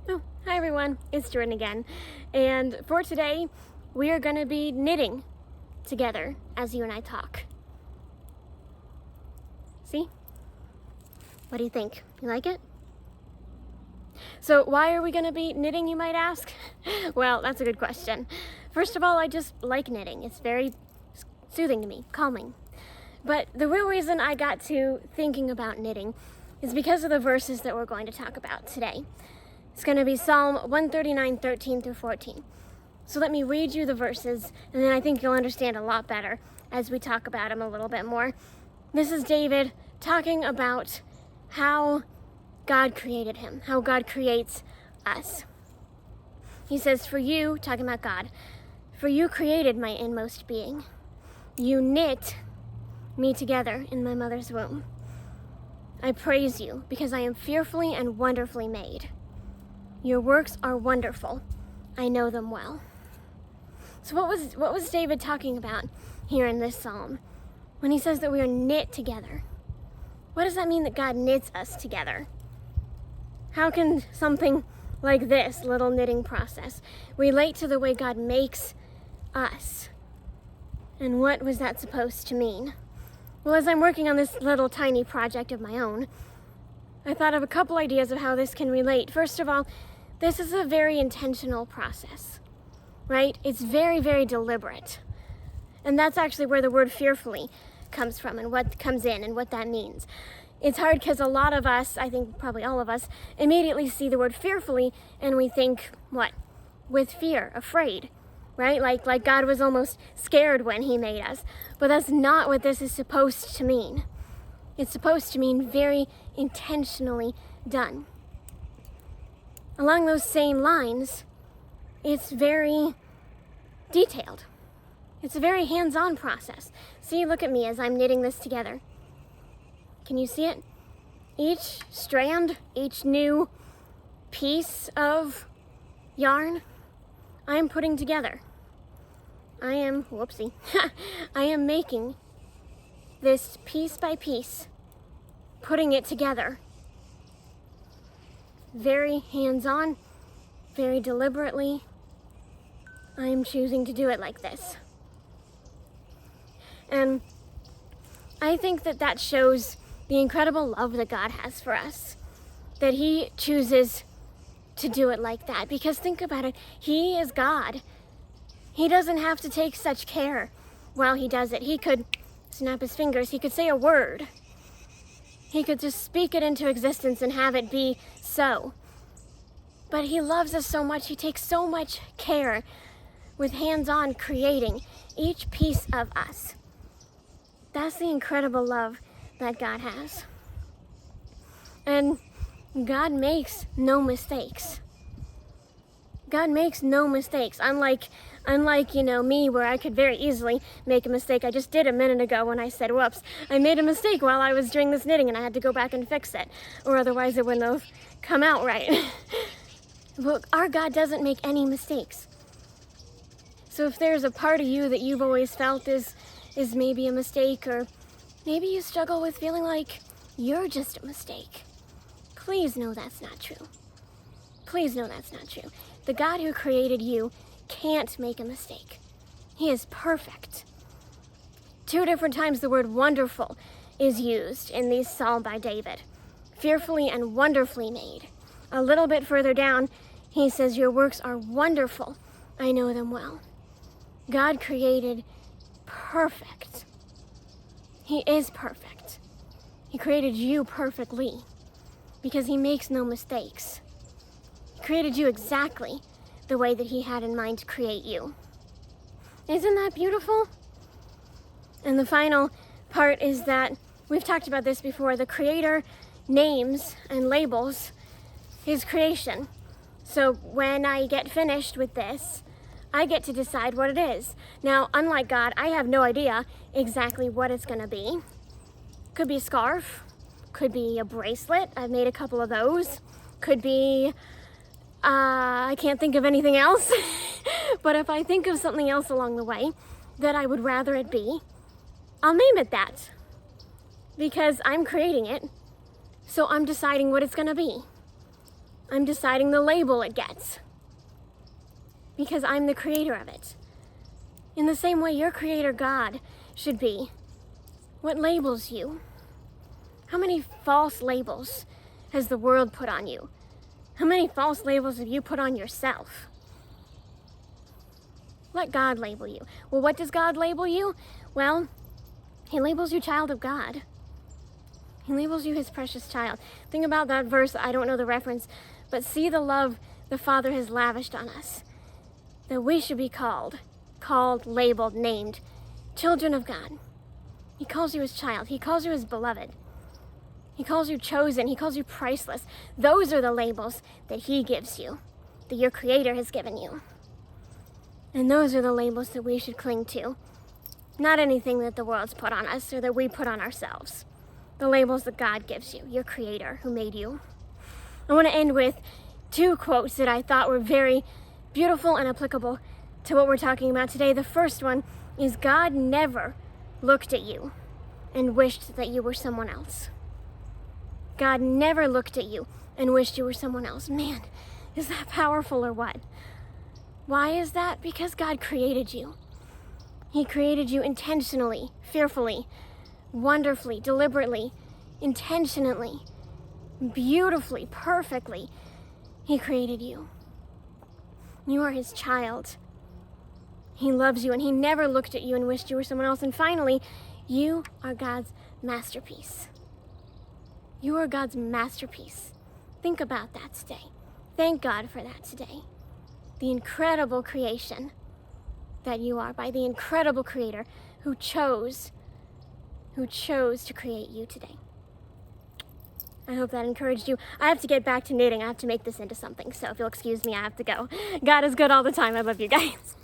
Oh, hi everyone, it's Jordan again. And for today, we are going to be knitting together as you and I talk. See? What do you think? You like it? So why are we going to be knitting, you might ask? Well, that's a good question. First of all, I just like knitting. It's very soothing to me, calming. But the real reason I got to thinking about knitting is because of the verses that we're going to talk about today. It's going to be Psalm 139, 13 through 14. So let me read you the verses, and then I think you'll understand a lot better as we talk about them a little bit more. This is David talking about how God created him, how God creates us. He says, "For you," talking about God, "for you created my inmost being. You knit me together in my mother's womb. I praise you because I am fearfully and wonderfully made. Your works are wonderful. I know them well." So what was David talking about here in this psalm when he says that we are knit together? What does that mean that God knits us together? How can something like this little knitting process relate to the way God makes us? And what was that supposed to mean? Well, as I'm working on this little tiny project of my own, I thought of a couple ideas of how this can relate. First of all, this is a very intentional process, right? It's very, very deliberate. And that's actually where the word fearfully comes from and what comes in and what that means. It's hard because a lot of us, I think probably all of us, immediately see the word fearfully and we think, what? With fear, afraid, right? Like God was almost scared when he made us. But that's not what this is supposed to mean. It's supposed to mean very intentionally done. Along those same lines, it's very detailed. It's a very hands-on process. See, look at me as I'm knitting this together. Can you see it? Each strand, each new piece of yarn, I'm putting together. I am making this piece by piece, putting it together. Very hands-on, very deliberately. I'm choosing to do it like this. And I think that shows the incredible love that God has for us, that he chooses to do it like that. Because think about it, he is God. He doesn't have to take such care while he does it. He could snap his fingers, he could say a word. He could just speak it into existence and have it be so. But he loves us so much, he takes so much care with hands-on creating each piece of us. That's the incredible love that God has. And God makes no mistakes. God makes no mistakes. Unlike me, where I could very easily make a mistake. I just did a minute ago when I said, whoops, I made a mistake while I was doing this knitting and I had to go back and fix it, or otherwise it wouldn't have come out right. But our God doesn't make any mistakes. So if there's a part of you that you've always felt is maybe a mistake, or maybe you struggle with feeling like you're just a mistake, please know that's not true. Please know that's not true. The God who created you can't make a mistake. He is perfect. 2 different times the word wonderful is used in this psalm by David. Fearfully and wonderfully made. A little bit further down, he says, your works are wonderful. I know them well. God created perfect. He is perfect. He created you perfectly because he makes no mistakes. He created you exactly the way that he had in mind to create you. Isn't that beautiful? And the final part is that, we've talked about this before, the Creator names and labels his creation. So when I get finished with this, I get to decide what it is. Now, unlike God, I have no idea exactly what it's gonna be. Could be a scarf, could be a bracelet. I've made a couple of those. Could be, I can't think of anything else. But if I think of something else along the way that I would rather it be, I'll name it that. Because I'm creating it, so I'm deciding what it's gonna be. I'm deciding the label it gets because I'm the creator of it. In the same way your creator God should be. What labels you? How many false labels has the world put on you? How many false labels have you put on yourself? Let God label you. Well, what does God label you? Well, he labels you child of God. He labels you his precious child. Think about that verse. I don't know the reference, but see the love the Father has lavished on us, that we should be called, labeled, named, children of God. He calls you his child. He calls you his beloved. He calls you chosen. He calls you priceless. Those are the labels that he gives you, that your creator has given you. And those are the labels that we should cling to. Not anything that the world's put on us or that we put on ourselves. The labels that God gives you, your creator who made you. I want to end with 2 quotes that I thought were very beautiful and applicable to what we're talking about today. The first one is, God never looked at you and wished that you were someone else. God never looked at you and wished you were someone else. Man, is that powerful or what? Why is that? Because God created you. He created you intentionally, fearfully, wonderfully, deliberately, intentionally, beautifully, perfectly. He created you. You are his child. He loves you, and he never looked at you and wished you were someone else. And finally, you are God's masterpiece. You are God's masterpiece. Think about that today. Thank God for that today. The incredible creation that you are by the incredible creator who chose to create you today. I hope that encouraged you. I have to get back to knitting. I have to make this into something. So if you'll excuse me, I have to go. God is good all the time. I love you guys.